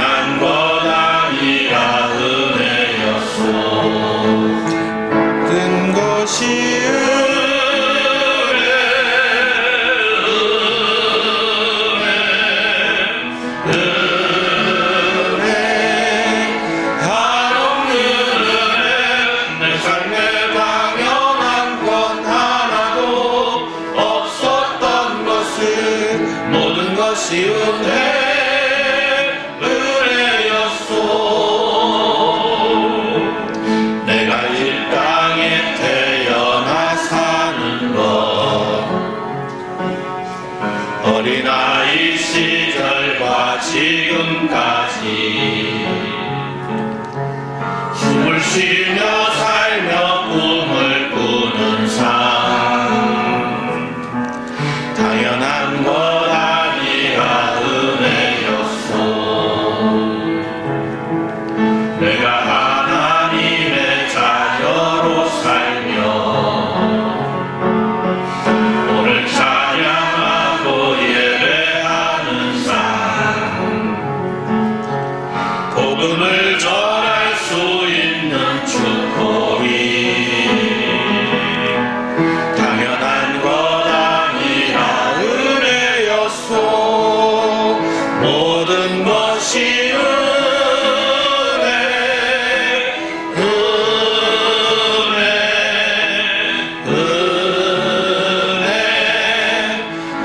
당연한 것 아니라 은혜였소. 모든 것이 은혜였소. 내가 이 땅에 태어나 사는 것, 어린아이 시절과 지금까지 숨을 쉬며 살며 꿈을 꾸는 삶, 당연한 것 아니라 은혜였소. 내가 하나님의 자녀로 살며 오늘 찬양하고 예배하는 삶, 복음을 전할 수 있는 축복이 당연한 것 아니라 은혜였소. 모든 것이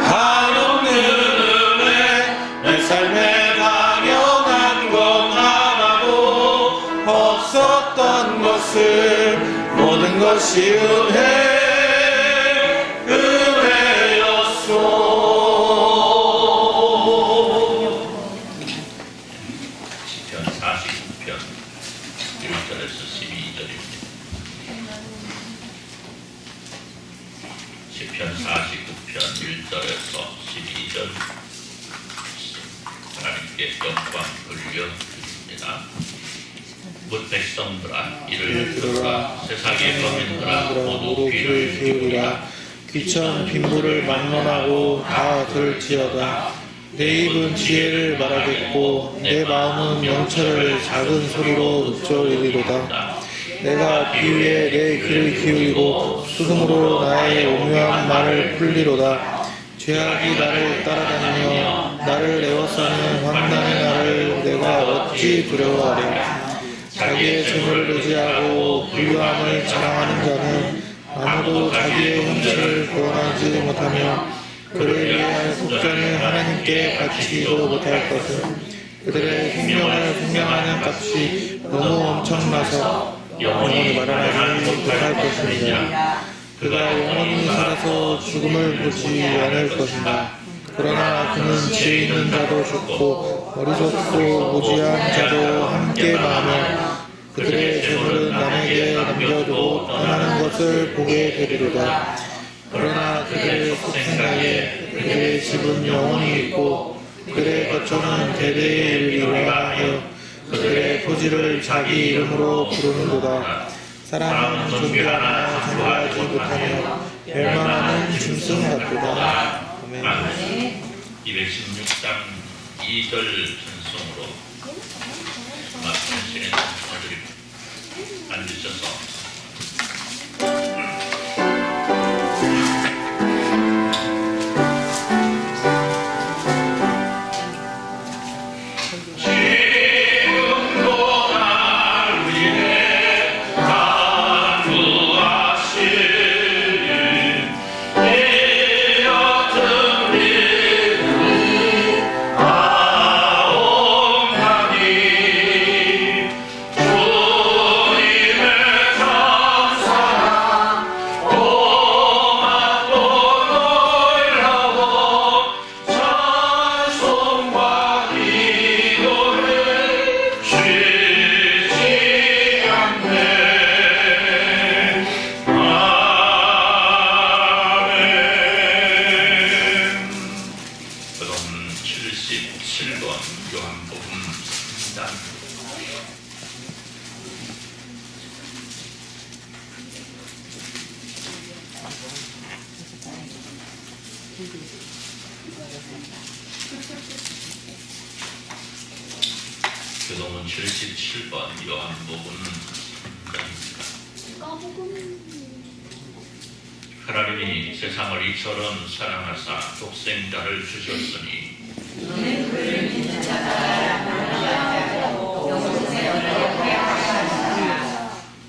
한없는 은혜. 내 삶에 당연한 건 하나도 없었던 것을, 모든 것이 은혜였소. 시편 49편 1절에서 12절입니다. 시편 49편 1절에서 12절. 하나님께 영광 돌려드립니다. 뭇 백성들아 이를 들으라. 세상의 거민들아 모두 귀를 기울이라. 귀천 빈부를 막론하고 다 들을지어다. 내 입은 지혜를 말하겠고 내 마음은 명철을 작은 소리로 읊조리리로다. 내가 비유에 내 귀를 기울이고 수금으로 나의 오묘한 말을 풀리로다. 죄악이 나를 따라다니며 나를 에워싸는 환난의 날을 내가 어찌 두려워하랴. 자기의 재물을 의지하고 부유함을 자랑하는 자는 아무도 자기의 형체를 구원하지 못하며 그를 위하여 속전을 하나님께 바치지도 못할 것은 그들의 생명을 생명하는 값이 너무 엄청나서 영원히 마련하지 못할 것입니다. 그가 영원히 살아서 죽음을 보지 않을 것이다. 그러나 그는 지혜 있는 자도 좋고 어리석고 무지한 자도 함께 많으며 그들의 재물은 남에게 남겨두고 떠나는 것을 보게 되리로다. 그러나 그들의 속생각에 그들의 집은 영원히 있고 그들의 거처는 대대에 이르리라 하여 그들의 토지를 자기 이름으로 부르는도다. 사람은 존귀하나 존귀하지 못하며 멸망하는 짐승 같도다. 아멘. 216장 2절 찬송으로 말씀하시는 분들입니다. 앉으셔서 교동은 77번 요한복음 3장입니다. 하나님이 세상을 이처럼 사랑하사 독생자를 주셨으니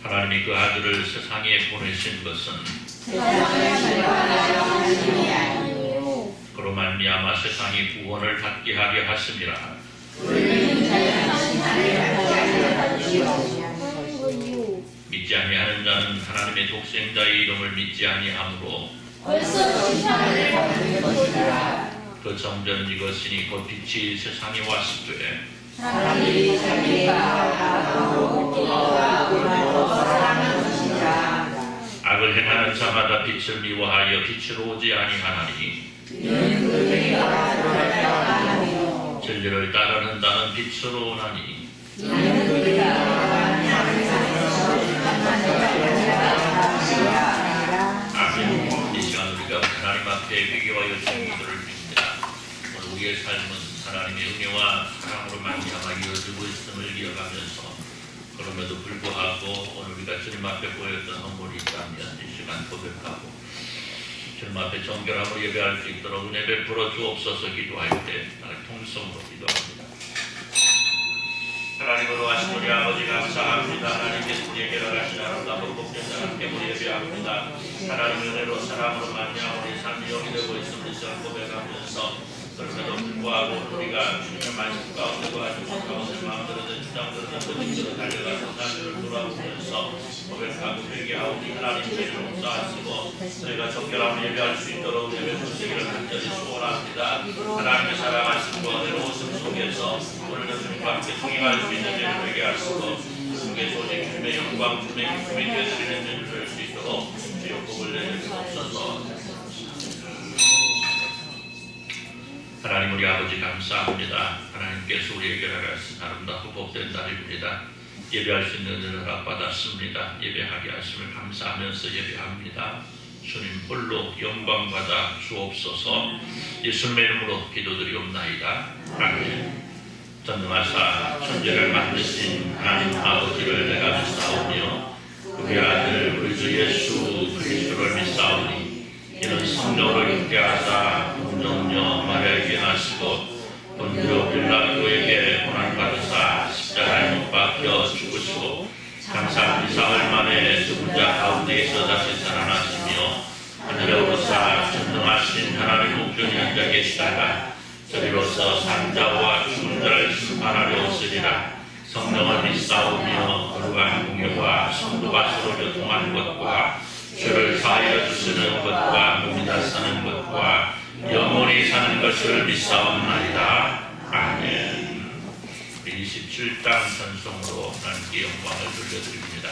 하나님이 그 아들을 세상에 보내신 것은 그로 말미암아 세상이 구원을 받게 하려 하심이라. 믿지 아니하는 자는 하나님의 독생자의 이름을 믿지 아니하므로 그 정전 이것이니 곧 빛이 세상에 왔을 때 악을 행하는 자마다 빛을 미워하여 빛으로 오지 아니하나니 진리를 따르는 자는 빛으로 오나니 아멘. 이 시간 우리가 하나님 앞에 회개와 요청들을 빕니다. 오늘 우리의 삶은 하나님의 은혜와 사랑으로 말미암아 이어지고 있음을 기억하면서 그럼에도 불구하고 오늘 우리가 주님 앞에 보였던 허물이 있다면 이 시간 고백하고 주님 앞에 정결함으로 예배할 수 있도록 은혜 베풀어 주옵소서. 기도할 때 나를 통성으로 기도합니다. 하나님으로 하신 우리 아버지 감사합니다. 하나님께서 우리에게 허락하신 아름다운 복된 하나님께 우리 예배합니다. 하나님의 은혜로 사랑으로 말미암아 우리 삶이 영이 되고 있음을 시간 고백하면서 그럼에도 불구하고 우리가 주님의 말씀 가운데 도와주신 가운데 마음대로 된 주장들은 거짓대로 달려가서 자신을 돌아보면서 고백하고 회개하오니 하나님 죄를 용서하시고 저희가 정결함을 예배할 수 있도록 예배 주시기를 간절히 소원합니다. 하나님의 사랑하신 은혜로 웃음 속에서 오늘도 주님과 함께 통행할 수 있는 일을 회개하시고 주님의 오직 주님의 영광 주님의 기쁨이 되어드리는 일을 할 수 있도록 주여 복을 내주옵소서. 하나님 우리 아버지 감사합니다. 하나님께서 우리에게 허락하신 아름답고 복된 날입니다. 예배할 수 있는 은혜를 허락받았습니다. 예배하게 하심을 감사하면서 예배합니다. 주님 홀로 영광 받아 주옵소서. 예수님의 이름으로 기도드리옵나이다. 아멘. 전능하사 천지를 만드신 하나님 아버지를 내가 믿사오며 우리 아들 우리 주 예수 그리스도를 믿사오니 이는 성령으로 잉태하사 동정녀 마리아에게 나시고 본디오 빌라도에게 고난받으사 십자가에 못 박혀 죽으시고 장사 2-3일 만에 죽은 자 가운데에서 다시 살아나시며 하늘에 오르사 전능하신 하나님 우편에 앉아 계시다가 저리로서 산자와 죽은 자를 심판하려 오시리라. 성령을 믿사오며 거룩한 공예와 성도가 서로 교통하는 것과 주를 사하여 주시는 것과 몸이 다 사는 것과 영원히 사는 것을 믿사옵나이다. 아멘. 27장 찬송으로 하나님께 영광을 돌려드립니다.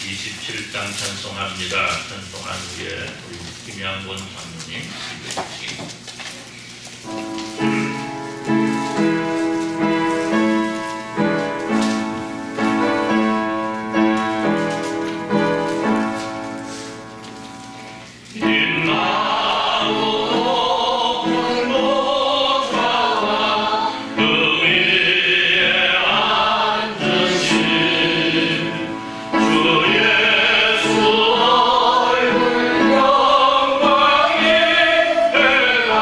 27장 찬송합니다. 찬송한 후에 우리 김양곤 장로님 기도해주시기 예수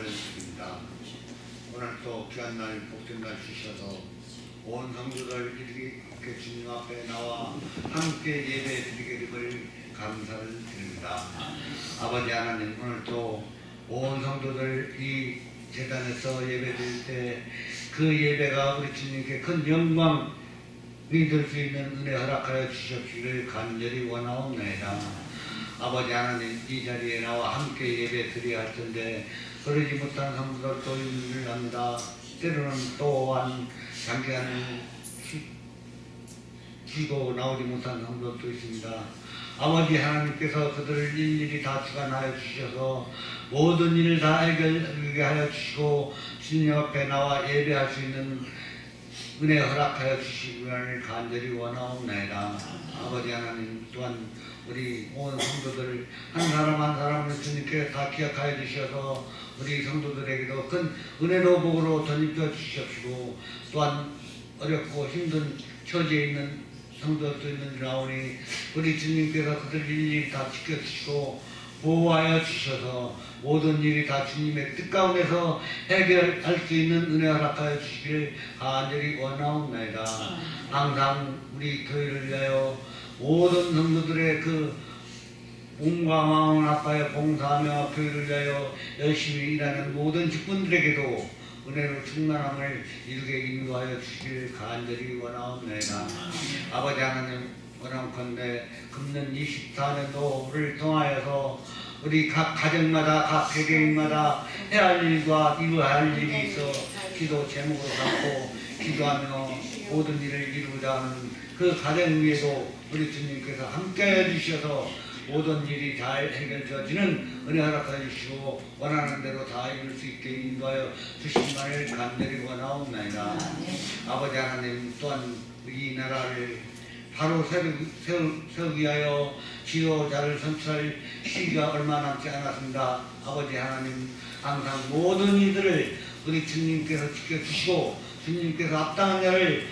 드립니다. 오늘 또 귀한 날 복된 날 주셔서 온 성도들 이렇게 주님 앞에 나와 함께 예배 드리게 됨을 감사를 드립니다. 아버지 하나님, 오늘 또 온 성도들 이 재단에서 예배 드릴 때 그 예배가 우리 주님께 큰 영광이 될 수 있는 은혜 허락하여 주시기를 간절히 원하옵나이다. 아버지 하나님, 이 자리에 나와 함께 예배 드려야 할 텐데 그러지 못한 성도들도 있는 합니다. 때로는 또한 장기간을 쉬고 나오지 못한 성도들도 있습니다. 아버지 하나님께서 그들을 일일이 다 주관하여 주셔서 모든 일을 다 해결하게 하여 주시고 주님 앞에 나와 예배할 수 있는 은혜 허락하여 주시기를 간절히 원하옵나이다. 아버지 하나님, 또한 우리 온 성도들 한 사람 한 사람을 주님께 다 기억하여 주셔서 우리 성도들에게도 큰 은혜로 복으로 전입해 주시옵시고, 또한 어렵고 힘든 처지에 있는 성도들도 있는지라오니 우리 주님께서 그들 일일이 다 지켜주시고 보호하여 주셔서 모든 일이 다 주님의 뜻 가운데서 해결할 수 있는 은혜 허락하여 주시기를 간절히 원하옵나이다. 항상 우리 교회를 위하여 모든 성도들의 그 몸과 마음을 아파여 봉사하며 교회를 위하여 열심히 일하는 모든 직분들에게도 은혜로 충만함을 이루게 인도하여 주시길 간절히 원하옵나이다. 아버지 하나님, 원하건대 금년 24년도를 통하여서 우리 각 가정마다 각 개개인마다 해야 할 일과 이루어야 할 일이 있어 기도 제목으로 삼고 기도하며 모든 일을 이루고자 하는 그 가정 위에도 우리 주님께서 함께해 주셔서 모든 일이 잘 해결되어지는 은혜 허락해 주시고 원하는 대로 다 이룰 수 있게 인도하여 주신만을 간절히 원하옵나이다. 아버지 하나님, 또한 이 나라를 바로 세우기 위하여 지도자를 선출할 시기가 얼마 남지 않았습니다. 아버지 하나님, 항상 모든 이들을 우리 주님께서 지켜주시고 주님께서 합당한 자를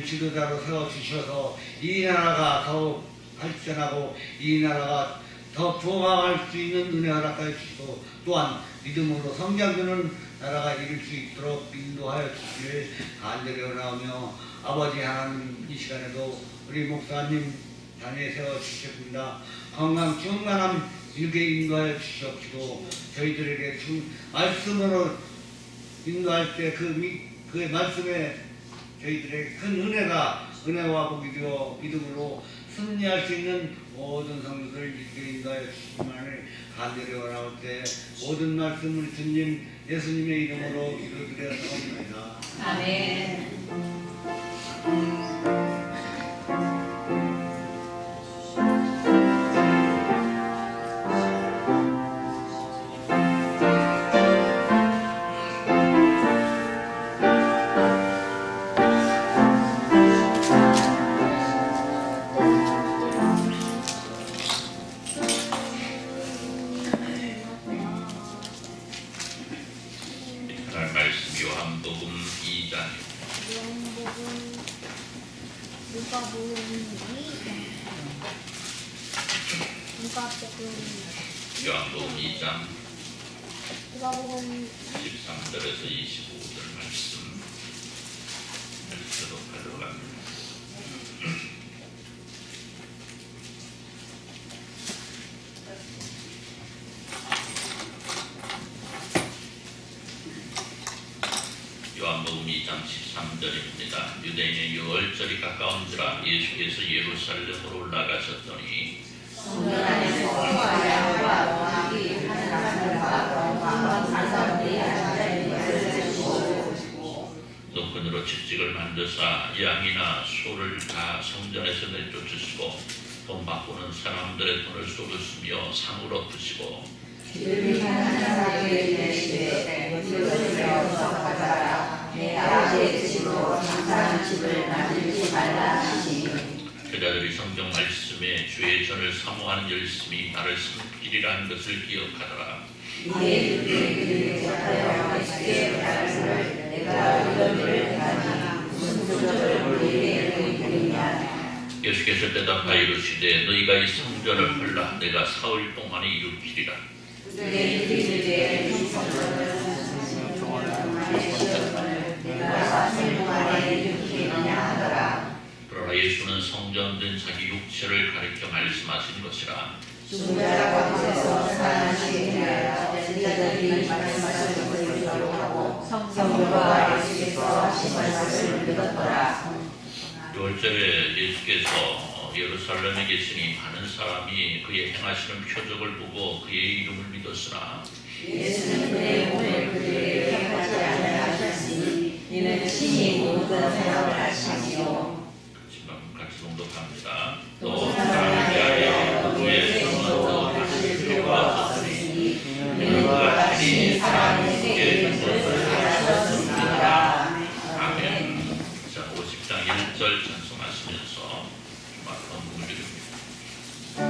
지도자로 세워주셔서 이 나라가 더욱 발전하고 이 나라가 더 부강할 수 있는 은혜 허락하여 주시고 또한 믿음으로 성장되는 나라가 이룰 수 있도록 인도하여 주시기를 간절히 원하오며, 아버지 하나님, 이 시간에도 우리 목사님 단위에 세워주셨습니다. 건강 충만함 일게 인도하여 주시옵시고 저희들에게 말씀으로 인도할 때 그 말씀에 저희들에게 큰 은혜와 복이 되어 믿음으로 승리할 수 있는 모든 성도들 일게 인도하여 주시기만을 간절히 원하올 때 모든 말씀을 주님 예수님의 이름으로 기도드렸사옵나이다. 아멘. 요한복음 2장 13절에서 25절 말씀 읽도록 합니다. 요한복음 2장 13절입니다. 유대인의 유월절이 가까운지라 예수께서 예루살렘으로 올라가셨더니 노끈으로 집직을 만드사 양이나 소를 다 성전에서 내쫓으시고 돈 바꾸는 사람들의 돈을 쏟으시며 상을 엎으시고 그자들이 성경 말씀에 주의 전을 사모하는 열심이 나를 섬기리라는 것을 기억하더라. 예수께서 대답하여 이르시되 너희가 이 성전을 헐라 내가 사흘 동안에 일으키리라. 것이라. 죽은 자 가운데서 살아나시게 하여 제자들이 말씀하신 것을 기록하고 성경과 예수께서 하신 말씀을 믿었더라. 6월절에 예수께서 예루살렘에 계시니 많은 사람이 그의 행하시는 표적을 보고 그의 이름을 믿었으나 예수는 그의 몸을 그들에게 택하지 아니하셨으니 이는 친히 모든 사람을 하시니요. 같이 동독합니다. 또 사람을 위하여 그의 손으로 하실 필요가 없으니 이는 그가 친히 사람의 세계의 것을 하셨습니다. 아멘. 자, 50장 1절 찬송하시면서 주마다 문을 드립니다.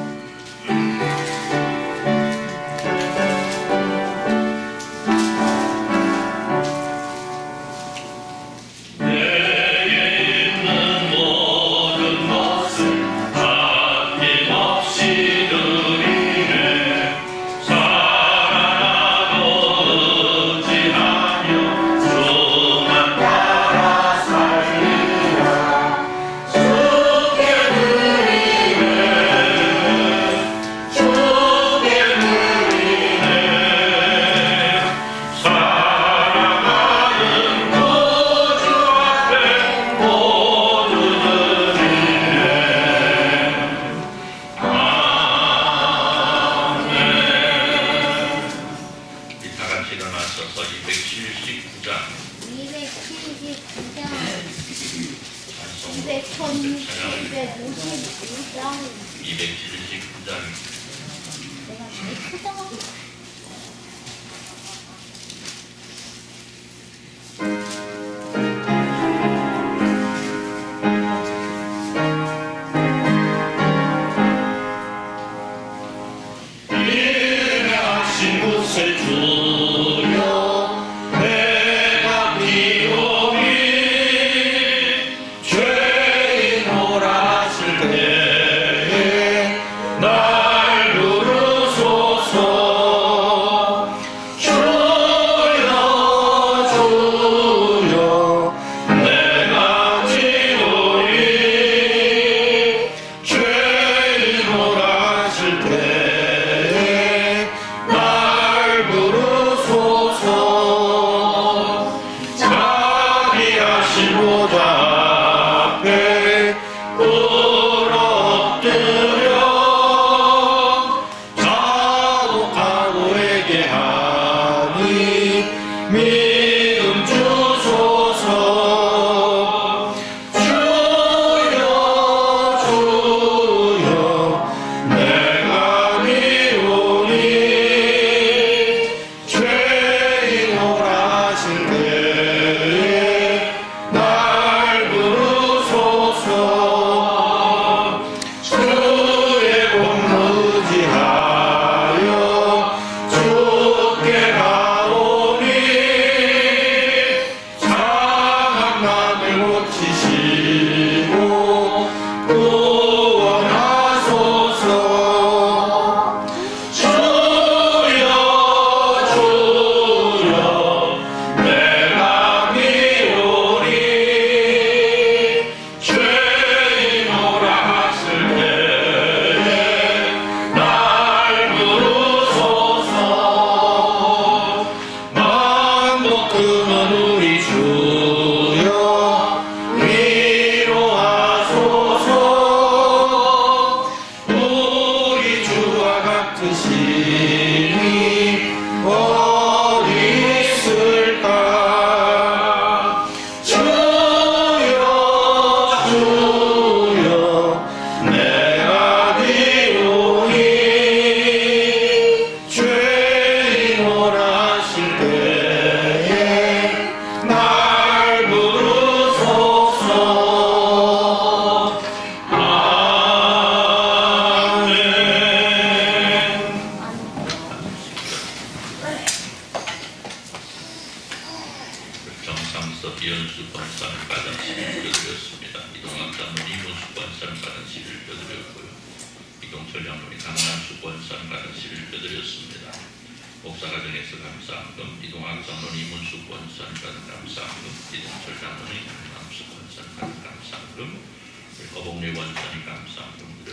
감사합니다.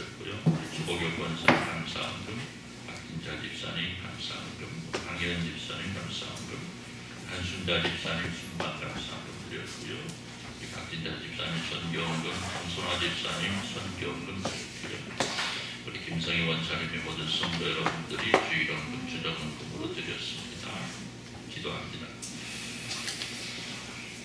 수복역 권사 감사원금, 박진자 집사님 감사원금, 강혜연 집사님 감사원금, 한순자 집사님 순방 감사원금 드렸고요. 박진자 집사님 선교원금, 홍선화 집사님 선교원금 드렸고요. 우리 김성희 원사님의 모든 성도 여러분들이 주일원금, 주정원금으로 드렸습니다. 기도합니다.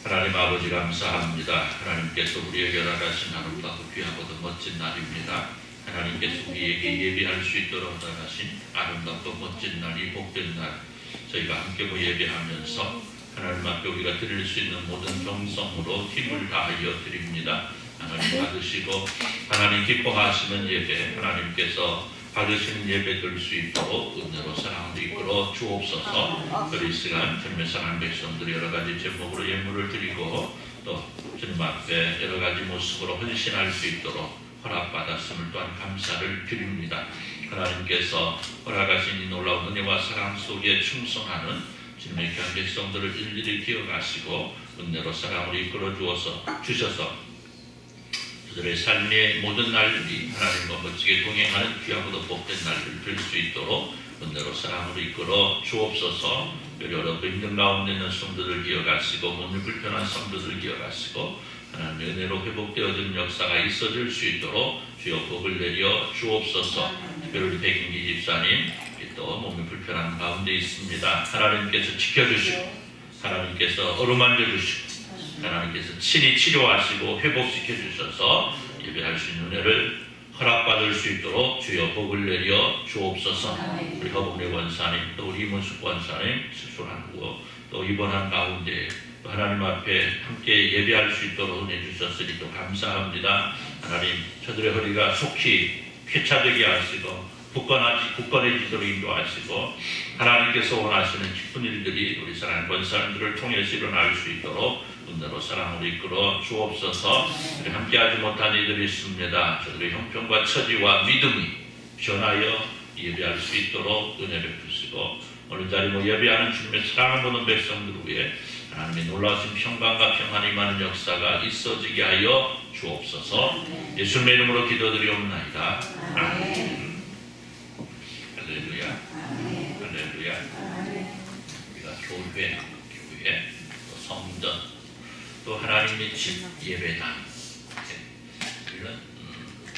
하나님 아버지 감사합니다. 하나님께서 우리에게 허락하신 아름답고 귀하고도 멋진 날입니다. 하나님께서 우리에게 예배할 수 있도록 허락하신 아름답고 멋진 날, 이 복된 날 저희가 함께 예배하면서 하나님 앞에 우리가 드릴 수 있는 모든 경성으로 힘을 다하여 드립니다. 하나님 받으시고 하나님 기뻐하시는 예배, 하나님께서 받으시는 예배 될 수 있도록 은혜로 사랑으로 이끌어 주옵소서. 우리 시간 주님의 사랑하는 백성들이 여러 가지 제목으로 예물을 드리고 또 주님 앞에 여러 가지 모습으로 헌신할 수 있도록 허락받았음을 또한 감사를 드립니다. 하나님께서 허락하신 이 놀라운 은혜와 사랑 속에 충성하는 주님의 귀한 백성들을 일일이 기억하시고 은혜로 사랑으로 이끌어 주셔서 그들의 삶의 모든 날들이 하나님과 멋지게 동행하는 귀하고도 복된 날들 될 수 있도록 은혜로 사랑으로 이끌어 주옵소서. 여러 힘든 가운데 있는 성도들 기억하시고 몸이 불편한 성도들 기억하시고 하나님의 은혜로 회복되어지는 역사가 있어질 수 있도록 주여 복을 내려 주옵소서. 특별히 백인기 집사님 또 몸이 불편한 가운데 있습니다. 하나님께서 지켜주시고 하나님께서 어루만져 주시고 하나님께서 친히 치료하시고 회복시켜 주셔서 예배할 수 있는 은혜를 허락받을 수 있도록 주여 복을 내려 주옵소서. 우리 허봉래 원사님 또 우리 이문숙 원사님 수술하고 또 입원한 가운데 또 하나님 앞에 함께 예배할 수 있도록 은혜 주셨으니 또 감사합니다. 하나님 저들의 허리가 속히 쾌차되게 하시고 굳건해지도록 인도하시고 하나님께서 원하시는 기쁜 일들이 우리 사랑하는 권사님들을 통해서 일어날 수 있도록 은혜로 사랑으로 이끌어 주옵소서. 함께하지 못한 이들이 있습니다. 저들의 형편과 처지와 믿음이 변하여 예배할 수 있도록 은혜를 주시고 오늘 자리 예배하는 주님의 사랑을 보는 백성들 위해 하나님의 놀라우신 평강과 평안이 임하는 역사가 있어지게 하여 주옵소서. 예수님의 이름으로 기도드리옵나이다. 아멘. 할렐루야. 할렐루야. 우리가 교회, 또 성전, 또 하나님의 집 예배당, 우리는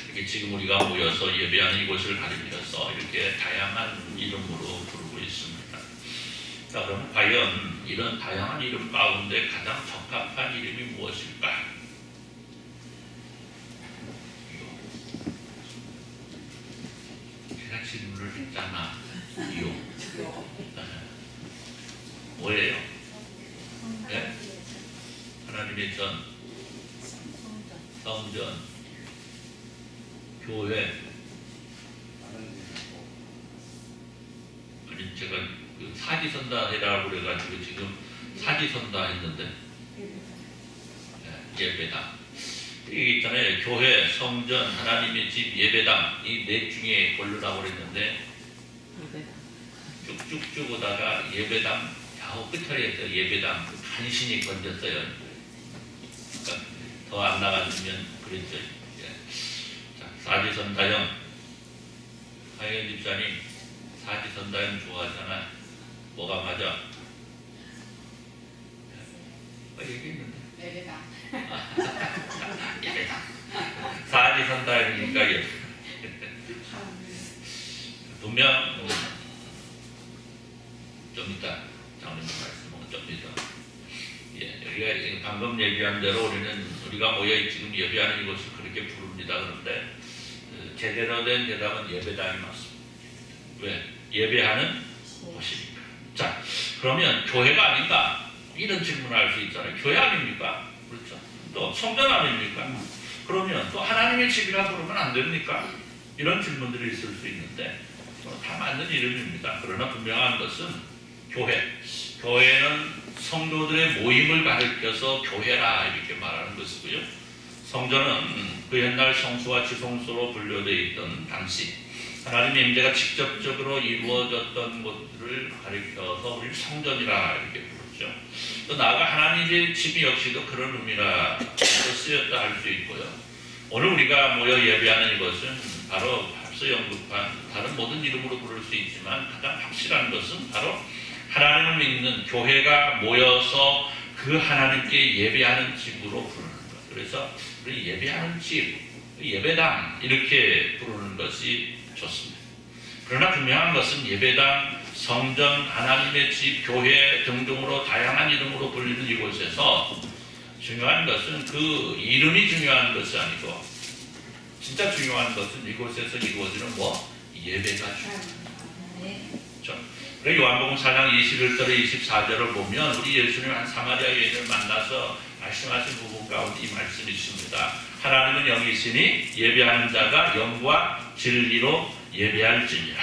이렇게 지금 우리가 모여서 예배하는 이곳을 가리켜서 이렇게 다양한 이름으로 부르고 있습니다. 자, 그럼 과연 이런 다양한 이름 가운데 가장 적합한 이름이 무엇일까? 제가 질문을 했잖아. 뭐예요? 네? 하나님의 전, 성전, 교회. 아니 제가 그 사지선다해라고 그래가지고 지금 사지선다 했는데 예배당. 이게 있잖아요. 교회, 성전, 하나님의 집, 예배당. 이 넷 중에 고르라고 그랬는데 쭉쭉쭉 오다가 예배당 좌우 끝털이에서 예배당 간신히 건졌어요. 더 안 나갔으면 그랬죠. 자, 사지선다형. 하영 집사님 사지선다형 좋아하잖아. 뭐가 맞아? 얘기했는데. 예배당. 예배당. 사지선다형이니까 분명 좀 이따 장로님 말씀은 좀 이따. 우리가 방금 얘기한 대로 우리가 모여 지금 예배하는 이곳을 그렇게 부릅니다. 그런데 제대로 된 대답은 예배당이 맞습니다. 왜? 예배하는 곳이니까. 자, 그러면 교회가 아닌가? 이런 질문을 할 수 있잖아요. 교회 아닙니까? 그렇죠. 또 성전 아닙니까? 그러면 또 하나님의 집이라 부르면 안 됩니까? 이런 질문들이 있을 수 있는데 다 맞는 이름입니다. 그러나 분명한 것은 교회는 성도들의 모임을 가리켜서 교회라 이렇게 말하는 것이고요. 성전은 그 옛날 성수와 지성소로 분류되어 있던 당시 하나님의 임재가 직접적으로 이루어졌던 곳들을 가리켜서 우리 성전이라 이렇게 부르죠. 또 나아가 하나님의 집이 역시도 그런 의미라 쓰였다 할 수 있고요. 오늘 우리가 모여 예배하는 이것은 바로 앞서 언급한 다른 모든 이름으로 부를 수 있지만 가장 확실한 것은 바로 하나님을 믿는 교회가 모여서 그 하나님께 예배하는 집으로 부르는 것. 그래서 우리 예배하는 집, 예배당 이렇게 부르는 것이 좋습니다. 그러나 분명한 것은 예배당, 성전, 하나님의 집, 교회 등등으로 다양한 이름으로 불리는 이곳에서 중요한 것은 그 이름이 중요한 것이 아니고 진짜 중요한 것은 이곳에서 이루어지는 예배가 중요합니다. 그래서 요한복음 4장 21절에 24절을 보면 우리 예수님 한 사마리아 여인을 만나서 말씀하신 부분 가운데 이 말씀이 있습니다. 하나님은 영이시니 예배하는 자가 영과 진리로 예배할지니라.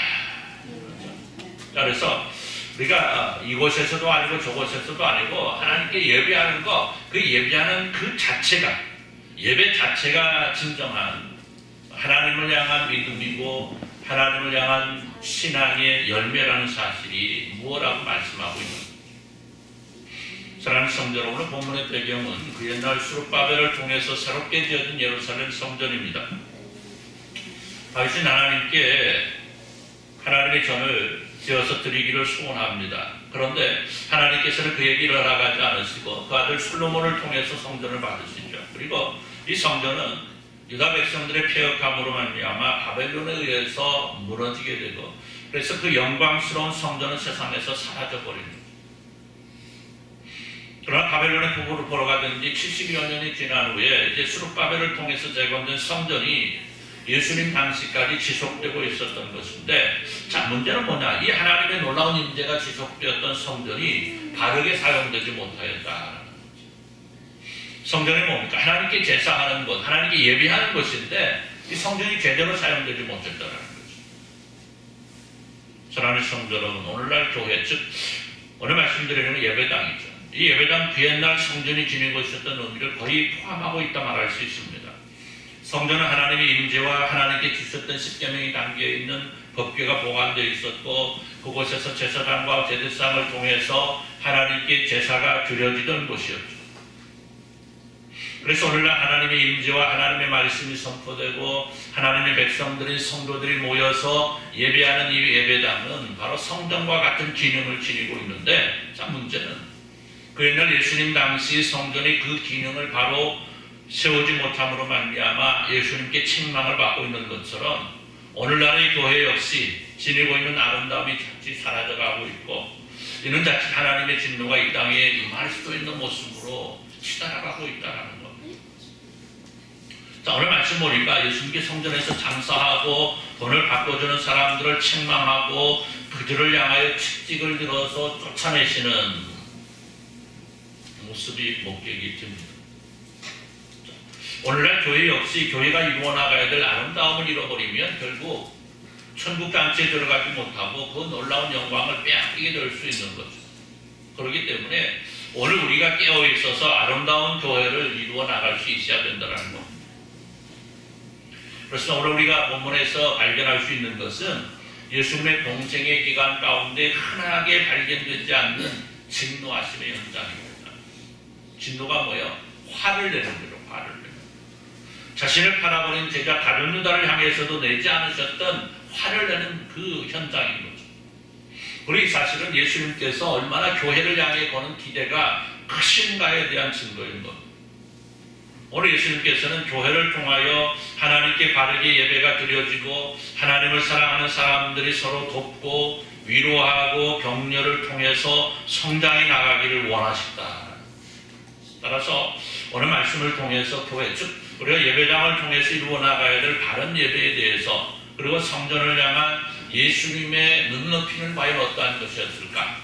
그래서 우리가 이곳에서도 아니고 저곳에서도 아니고 하나님께 예배하는 것, 그 예배하는 그 자체가, 예배 자체가 진정한 하나님을 향한 믿음이고 하나님을 향한 신앙의 열매라는 사실이 무엇라고 말씀하고 있는 거죠. 사랑하는 성도 여러분, 오늘 본문의 배경은 그 옛날 수룹바벨을 통해서 새롭게 지어진 예루살렘 성전입니다. 다윗은 하나님께 하나님의 전을 지어서 드리기를 소원합니다. 그런데 하나님께서는 그에게 일어나가지 않으시고 그 아들 솔로몬을 통해서 성전을 받으시죠. 그리고 이 성전은 유다 백성들의 폐역함으로 말미암아 바벨론에 의해서 무너지게 되고 그래서 그 영광스러운 성전은 세상에서 사라져버립니다. 그러나 바벨론의 부고를 보러 가던 지 70여 년이 지난 후에 이제 수룹바벨을 통해서 재건된 성전이 예수님 당시까지 지속되고 있었던 것인데, 자, 문제는 뭐냐? 이 하나님의 놀라운 임재가 지속되었던 성전이 바르게 사용되지 못하였다. 성전이 뭡니까? 하나님께 제사하는 것, 하나님께 예배하는 것인데 이 성전이 제대로 사용되지 못했다는 거죠. 사랑하는 성도 여러분, 오늘날 교회, 즉 오늘 말씀드리는 예배당이죠. 이 예배당 그 옛날 성전이 지니고 있었던 의미를 거의 포함하고 있다 말할 수 있습니다. 성전은 하나님의 임재와 하나님께 주셨던 십계명이 담겨있는 법궤가 보관되어 있었고 그곳에서 제사장과 제사상을 통해서 하나님께 제사가 드려지던 곳이었죠. 그래서 오늘날 하나님의 임재와 하나님의 말씀이 선포되고 하나님의 백성들인 성도들이 모여서 예배하는 이 예배당은 바로 성전과 같은 기능을 지니고 있는데, 자, 문제는 그 옛날 예수님 당시 성전이 그 기능을 바로 세우지 못함으로 말미암아 예수님께 책망을 받고 있는 것처럼 오늘날의 교회 역시 지니고 있는 아름다움이 자칫 사라져가고 있고 이는 자칫 하나님의 진노가 이 땅에 임할 수도 있는 모습으로 치달아가고 있다는 겁니다. 자, 오늘 말씀 보니까 예수님께 성전에서 장사하고 돈을 바꿔주는 사람들을 책망하고 그들을 향하여 채찍을 들어서 쫓아내시는 모습이 목격이 됩니다. 오늘날 교회 역시 교회가 이루어나가야 될 아름다움을 잃어버리면 결국 천국 잔치에 들어가지 못하고 그 놀라운 영광을 빼앗기게 될 수 있는 거죠. 그렇기 때문에 오늘 우리가 깨어있어서 아름다운 교회를 이루어나갈 수 있어야 된다는 겁니다. 그래서 오늘 우리가 본문에서 발견할 수 있는 것은 예수님의 공생의 기간 가운데 흔하게 발견되지 않는 진노하심의 현장입니다. 진노가 뭐예요? 화를 내는 거죠. 화를 내는 거죠. 자신을 팔아버린 제자 다른 유다를 향해서도 내지 않으셨던 화를 내는 그 현장인 거죠. 우리 사실은 예수님께서 얼마나 교회를 향해 거는 기대가 크신가에 대한 증거인 겁니다. 오늘 예수님께서는 교회를 통하여 하나님께 바르게 예배가 드려지고 하나님을 사랑하는 사람들이 서로 돕고 위로하고 격려를 통해서 성장해 나가기를 원하신다. 따라서 오늘 말씀을 통해서 교회, 즉 우리가 예배당을 통해서 이루어 나가야 될 바른 예배에 대해서 그리고 성전을 향한 예수님의 눈높이는 과연 어떠한 것이었을까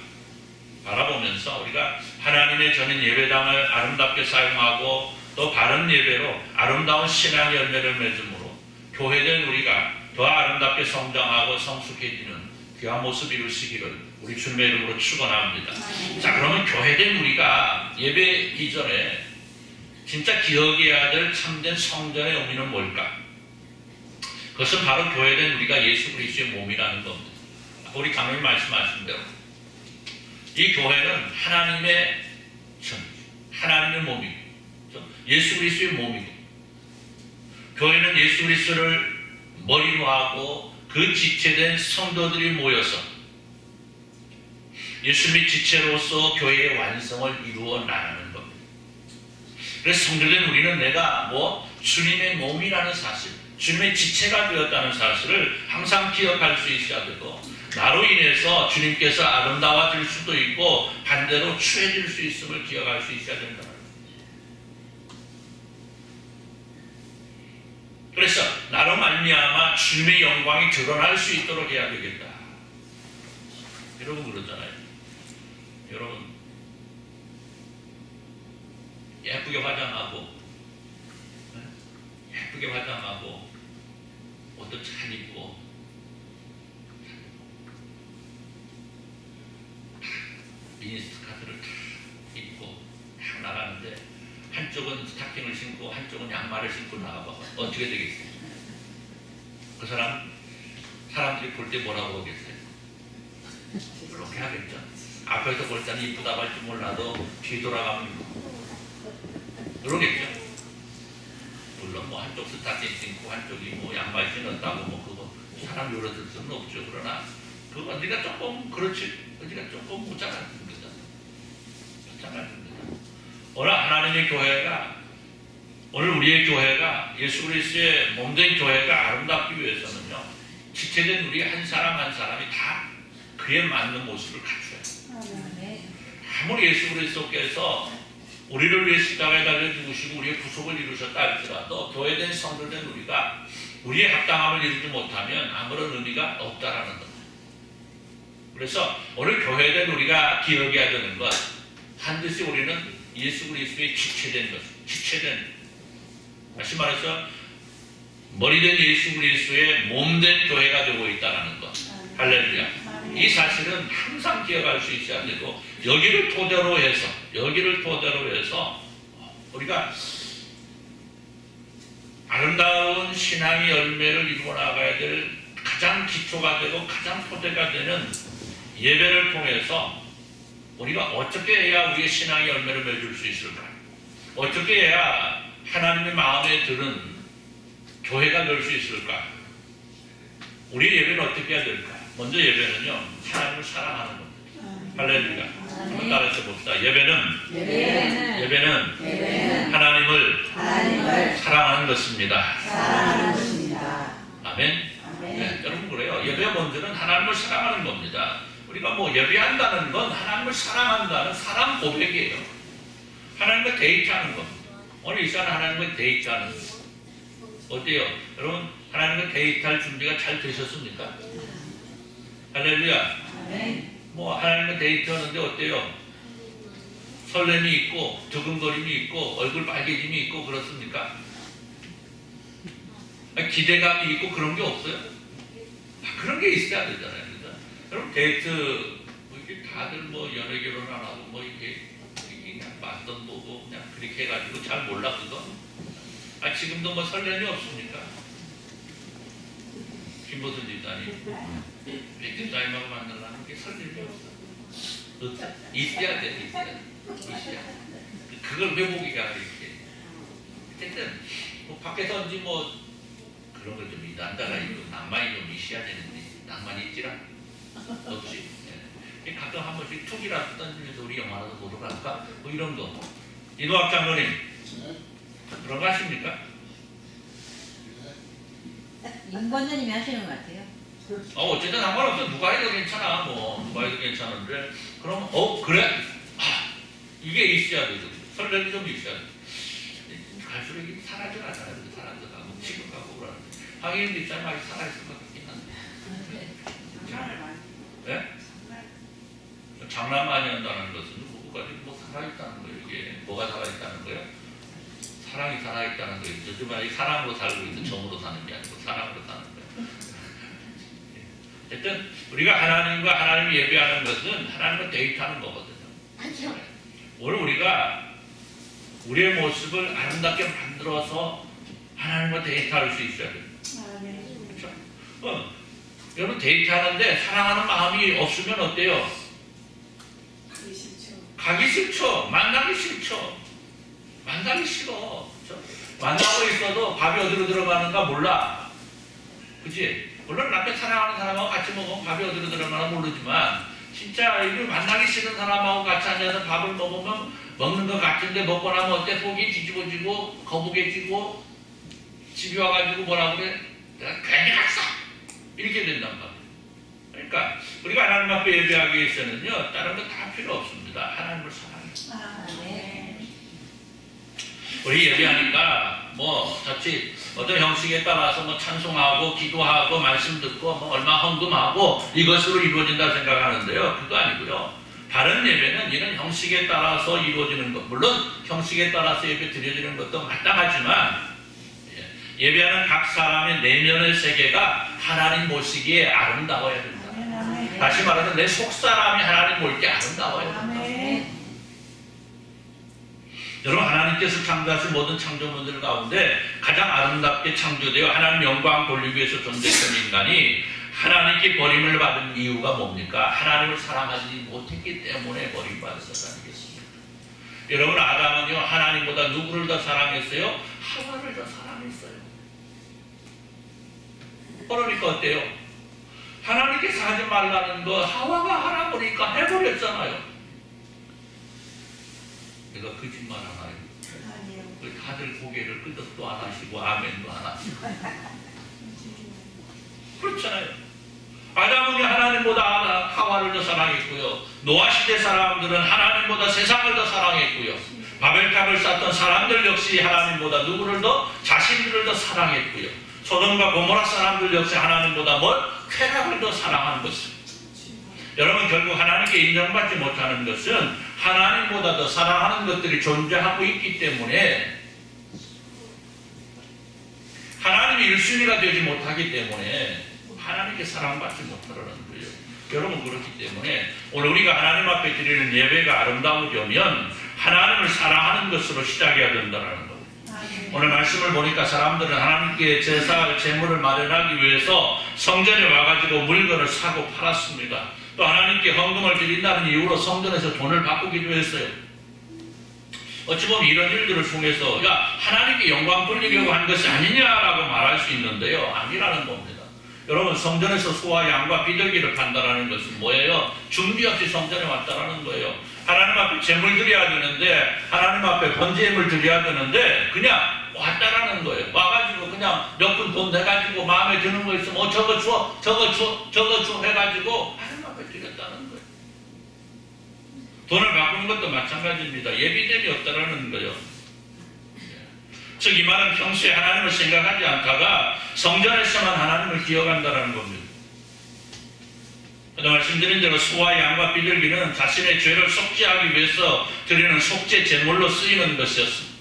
바라보면서 우리가 하나님의 전인 예배당을 아름답게 사용하고 또 바른 예배로 아름다운 신앙의 열매를 맺음으로 교회된 우리가 더 아름답게 성장하고 성숙해지는 귀한 모습 이루시기를 우리 주님의 이름으로 축원합니다. 자, 그러면 교회된 우리가 예배 이전에 진짜 기억해야 될 참된 성전의 의미는 뭘까? 그것은 바로 교회된 우리가 예수 그리스도의 몸이라는 겁니다. 우리 강론이 말씀하신 대로 이 교회는 하나님의 전, 하나님의 몸이고 예수 그리스도의 몸이고 교회는 예수 그리스도를 머리로 하고 그 지체된 성도들이 모여서 예수님의 지체로서 교회의 완성을 이루어 나가는 겁니다. 그래서 성도된 우리는 내가 주님의 몸이라는 사실, 주님의 지체가 되었다는 사실을 항상 기억할 수 있어야 되고, 나로 인해서 주님께서 아름다워질 수도 있고 반대로 추해질 수 있음을 기억할 수 있어야 된다. 그래서 나로 말미암아 주님의 영광이 드러날 수 있도록 해야 되겠다. 여러분 그러잖아요. 여러분 예쁘게 화장하고 옷도 잘 입고 미니스커트를 입고 딱 나가는데 한쪽은 스타킹을 신고 한쪽은 양말을 신고 나가봐. 어떻게 되겠어요? 그 사람들이 볼 때 뭐라고 하겠어요? 그렇게 하겠죠. 앞에서 볼 때는 이쁘다고 할지 몰라도 뒤 돌아가면 그러겠죠. 물론 한쪽 스타킹 신고 한쪽이 양말 신었다고 그거 사람 요러들 수는 없죠. 그러나 그 어디가 조금 그렇지, 어디가 조금 못 잡아줍니다. 오늘 하나님의 교회가, 오늘 우리의 교회가 예수 그리스도의 몸된 교회가 아름답기 위해서는요, 지체된 우리 한 사람 한 사람이 다 그에 맞는 모습을 갖춰요. 아무리 예수 그리스도께서 우리를 위해 십자가에 달려 죽으시고 우리의 구속을 이루셨다 할지라도 교회된 성도된 우리가 우리의 합당함을 이루지 못하면 아무런 의미가 없다라는 겁니다. 그래서 오늘 교회된 우리가 기억해야 되는 것, 반드시 우리는 예수 그리스도의 지체된 것, 다시 말해서 머리된 예수 그리스도의 몸된 교회가 되고 있다는 것. 할렐루야. 이 사실은 항상 기억할 수 있어야 되고, 여기를 토대로 해서 우리가 아름다운 신앙의 열매를 이루어 나가야 될 가장 기초가 되고 가장 토대가 되는 예배를 통해서 우리가 어떻게 해야 우리의 신앙의 열매를 맺을 수 있을까? 어떻게 해야 하나님의 마음에 드는 교회가 될 수 있을까? 우리 예배는 어떻게 해야 될까? 먼저 예배는요, 하나님을 사랑하는 겁니다. 할렐루야. 한번 따라서 봅시다. 예배는 하나님을 사랑하는 것입니다. 아멘. 네, 여러분 그래요. 예배의 본질은 하나님을 사랑하는 겁니다. 우리가 예배한다는 건 하나님을 사랑한다는 사랑 고백이에요. 하나님과 데이트하는 겁니다. 오늘 이 시간 하나님과 데이트하는 거예요. 어때요? 여러분 하나님과 데이트할 준비가 잘 되셨습니까? 할렐루야. 하나님과 데이트하는데 어때요? 설렘이 있고 두근거림이 있고 얼굴 빨개짐이 있고 그렇습니까? 기대감이 있고 그런 게 없어요? 그런 게 있어야 되잖아요. 그죠? 여러분 데이트 이렇게 다들 연애 결혼 안 하고 이렇게 그냥 맞던 보고 그냥 그렇게 해가지고 잘 몰라 그거? 지금도 설렘이 없습니까? 김보선 집사님, 백 집사님하고 만나려는 게 설렘이 없어. 있어야 돼. 그걸 회복이가 이렇게. 어쨌든 밖에서 그런 걸 좀 난다가 있고 낭만이 좀 있어야 되는데 낭만이 있지라 없지. 네. 가끔 한 번씩 툭이라도 던지면서 우리 영화라도 보도록 할까? 이런 거. 이도학 장로님 그런 거 하십니까? 임권자님이 하시는 것 같아요. 어쨌든 상관없어. 누가 해도 괜찮아. 누가 해도 괜찮은데 그럼 그래? 이게 있어야 되죠. 설렘이 좀 있어야 돼. 갈수록 이게 사라져가잖아요. 사라져가고 취급하고 그러는데 하긴 입장이 많이 살아있을 것 같긴 한데. 네? 장난 많이 한다는 것은 누구까지 살아있다는 거예요. 이게 뭐가 살아있다는 거예요? 사랑이 살아있다는 거예요. 요즘에 사랑으로 살고 있는 정으로 사는 게 아니고 사랑으로 사는 거예요. 어쨌든 우리가 하나님과 하나님을 예배하는 것은 하나님과 데이트하는 거거든요. 오늘 우리가 우리의 모습을 아름답게 만들어서 하나님과 데이트할 수 있어야 돼요. 그렇죠? 여러분 데이트하는데 사랑하는 마음이 없으면 어때요? 가기 싫죠. 만나기 싫죠. 만나기 싫어. 그렇죠? 만나고 있어도 밥이 어디로 들어가는가 몰라. 그치? 물론 남편 사랑하는 사람하고 같이 먹으면 밥이 어디로 들어가나 모르지만 진짜 이걸 만나기 싫은 사람하고 같이 앉아서 밥을 먹으면 먹는 것 같은데 먹고 나면 어때? 속이 뒤집어지고 거북해지고 집에 와가지고 뭐라 그래? 내가 괜히 갔어! 이렇게 된단 말이에요. 그러니까 우리가 하나님 앞에 예배하기 위해서는요 다른 거 다 필요 없습니다. 하나님을 사랑해요. 우리 예배하니까 뭐 자칫 어떤 형식에 따라서 뭐 찬송하고 기도하고 말씀 듣고 뭐 얼마 헌금하고 이것으로 이루어진다 생각하는데요. 그거 아니고요. 다른 예배는 이런 형식에 따라서 이루어지는 것, 물론 형식에 따라서 예배 드려지는 것도 마땅하지만 예배하는 각 사람의 내면의 세계가 하나님 보시기에 아름다워야 된다. 다시 말해서 내 속사람이 하나님 볼 때 아름다워야 된다. 여러분 하나님께서 창조하신 모든 창조물들 가운데 가장 아름답게 창조되어 하나님 영광 돌리기 위해서 존재했던 인간이 하나님께 버림을 받은 이유가 뭡니까? 하나님을 사랑하지 못했기 때문에 버림받았을 아니겠습니까? 여러분 아담은요 하나님보다 누구를 더 사랑했어요? 하와를 더 사랑했어요. 그러니까 어때요? 하나님께서 하지 말라는 거 하와가 하라 보니까 해버렸잖아요. 내가 거짓말 하나요? 다들 고개를 끄덕도 안 하시고 아멘도 안 하시고 그렇잖아요. 아담은 하나님보다 하와를 더 사랑했고요. 노아 시대 사람들은 하나님보다 세상을 더 사랑했고요. 바벨탑을 쌓던 사람들 역시 하나님보다 누구를 더? 자신들을 더 사랑했고요. 소돔과 고모라 사람들 역시 하나님보다 뭘? 쾌락을 더 사랑하는 것입니다. 여러분 결국 하나님께 인정받지 못하는 것은 하나님보다 더 사랑하는 것들이 존재하고 있기 때문에 하나님이 1순위가 되지 못하기 때문에 하나님께 사랑받지 못하는 거예요. 여러분 그렇기 때문에 오늘 우리가 하나님 앞에 드리는 예배가 아름다우려면 하나님을 사랑하는 것으로 시작해야 된다는 거예요. 오늘 말씀을 보니까 사람들은 하나님께 제사할 제물을 마련하기 위해서 성전에 와가지고 물건을 사고 팔았습니다. 또 하나님께 헌금을 드린다는 이유로 성전에서 돈을 바꾸기도 했어요. 어찌 보면 이런 일들을 통해서 야 하나님께 영광 돌리려고 한 것이 아니냐라고 말할 수 있는데요. 아니라는 겁니다. 여러분 성전에서 소와 양과 비둘기를 판다라는 것은 뭐예요? 준비 없이 성전에 왔다라는 거예요. 하나님 앞에 제물 드려야 되는데 하나님 앞에 번제물 드려야 되는데 그냥 왔다라는 거예요. 와가지고 그냥 몇 푼 돈 내가지고 마음에 드는 거 있으면 저거 줘 저거 줘 저거 줘 해가지고 하나님 앞에 드렸다는 거예요. 돈을 바꾸는 것도 마찬가지입니다. 예비됨이 없다라는 거예요. 즉 이 말은 평소에 하나님을 생각하지 않다가 성전에서만 하나님을 기억한다는 겁니다. 말씀드린 대로 소와 양과 비둘기는 자신의 죄를 속죄하기 위해서 드리는 속죄 제물로 쓰이는 것이었습니다.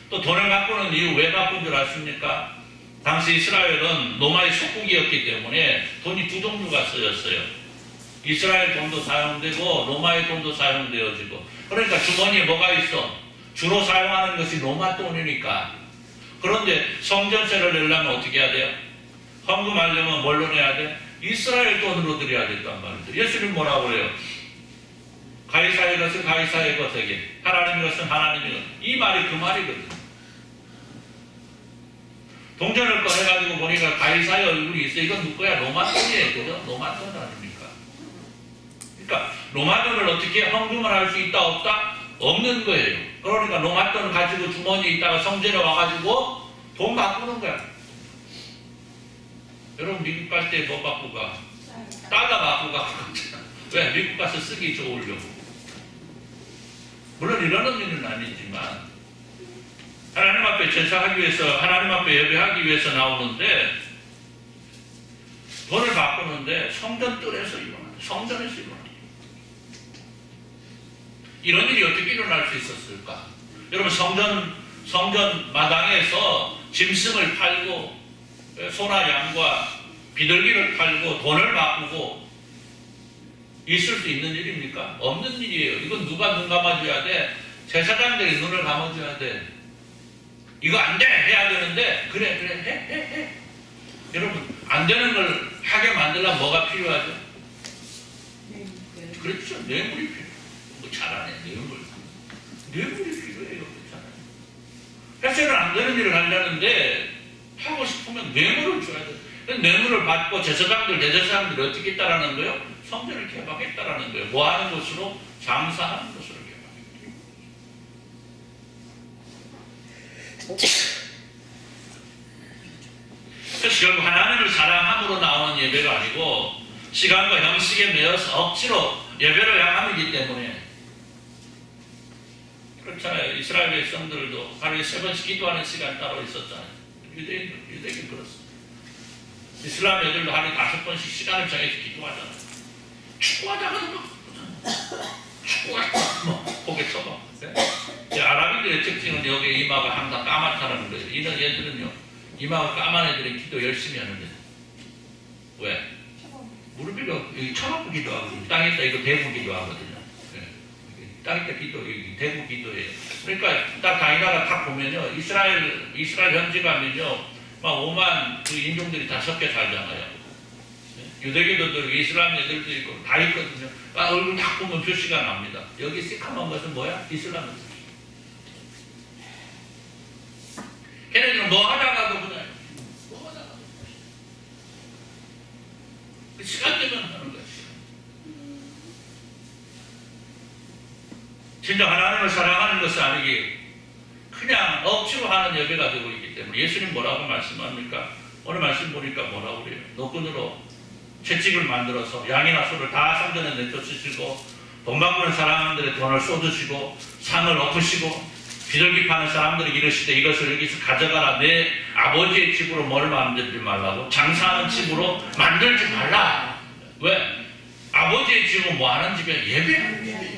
또 돈을 바꾸는 이유 왜 바꾼 줄 아십니까? 당시 이스라엘은 로마의 속국이었기 때문에 돈이 두 종류가 쓰였어요. 이스라엘 돈도 사용되고 로마의 돈도 사용되어지고 그러니까 주머니에 뭐가 있어? 주로 사용하는 것이 로마 돈이니까. 그런데 성전세를 내려면 어떻게 해야 돼요? 헌금하려면 뭘로 내야 돼? 이스라엘 돈으로 드려야 된단 말이죠. 예수님 뭐라고 그래요? 가이사의 것은 가이사의 것에게 하나님의 것은 하나님의 것. 이 말이 그 말이거든요. 동전을 꺼내가지고 보니까 가이사의 얼굴이 있어. 이건 누구야? 로마 돈이에요. 그죠? 로마 돈 아닙니까? 그러니까 로마 돈을 어떻게 헌금을 할 수 있다 없다? 없는 거예요. 그러니까 로마 돈 가지고 주머니에 있다가 성전에 와가지고 돈 바꾸는 거야. 여러분 미국 갈 때 뭐 바꾸고 가? 달러 바꾸고 가. 왜? 미국 가서 쓰기 좋으려고. 물론 이런 의미는 아니지만 하나님 앞에 제사하기 위해서 하나님 앞에 예배하기 위해서 나오는데 돈을 바꾸는데 성전 뜰에서 일어나요. 성전에서 일어나요. 이런 일이 어떻게 일어날 수 있었을까? 여러분 성전 마당에서 짐승을 팔고 소나 양과 비둘기를 팔고 돈을 바꾸고 있을 수 있는 일입니까? 없는 일이에요. 이건 누가 눈 감아줘야 돼? 제사장들이 눈을 감아줘야 돼. 이거 안 돼! 해야 되는데 그래 해. 여러분 안 되는 걸 하게 만들려면 뭐가 필요하죠? 그렇죠. 뇌물이 필요해요. 뭐 잘하네. 뇌물이 필요해요. 그렇잖아요. 해서는 안 되는 일을 하려는데 하고 싶으면 뇌물을 줘야 돼. 뇌물을 받고 제사장들, 대제사장들이 어떻게 했다라는 거예요? 성전을 개방했다라는 거예요. 뭐 하는 곳으로? 장사하는 곳으로 개방했다. 그래서 결국 하나님을 사랑함으로 나오는 예배가 아니고 시간과 형식에 매여서 억지로 예배를 향하기 때문에 그렇잖아요. 이스라엘 백성들도 하루에 3번씩 기도하는 시간 따로 있었잖아요. 유대인은 그렇습니다. 이슬람 애들도 하루에 5번씩 시간을 정해서 기도하잖아요. 축구하다가도 막 축구하다가 뭐 고개 쳐봐. 네? 아랍인들의 특징은 여기 이마가 항상 까맣다는 거예요. 이런 애들은요 이마가 까만 애들은 기도 열심히 하는데 왜? 무릎이 쳐갖고 기도하거든요. 땅에다 이거 대고 기도하거든요. 땅에다 기도, 대고 기도해요. 그러니까 딱 다니다가 딱 보면요 이스라엘 현지 가면요 막 5만 그 인종들이 다 섞여 살잖아요. 유대교도들, 이슬람 애들도 있고 다 있거든요. 얼굴 딱 보면 표시가 납니다. 여기 시커먼 것은 뭐야? 이슬람 애들. 걔네들은 뭐 하다가도 그냥 뭐 하다가도 시간 되면 하는 거예요. 진짜 하나님을 사랑하는 것은 아니기 그냥 억지로 하는 예배가 되고 있기 때문에 예수님 뭐라고 말씀합니까? 오늘 말씀 보니까 뭐라고 그래요? 노끈으로 채찍을 만들어서 양이나 소를 다 성전에 내쫓으시고 돈 바꾸는 사람들의 돈을 쏟으시고 상을 엎으시고 비둘기 파는 사람들이 이러시되 이것을 여기서 가져가라. 내 아버지의 집으로 뭘 만들지 말라고? 장사하는 집으로 만들지 말라. 왜? 아버지의 집은 뭐 하는 집이야? 예배하는 집이에요.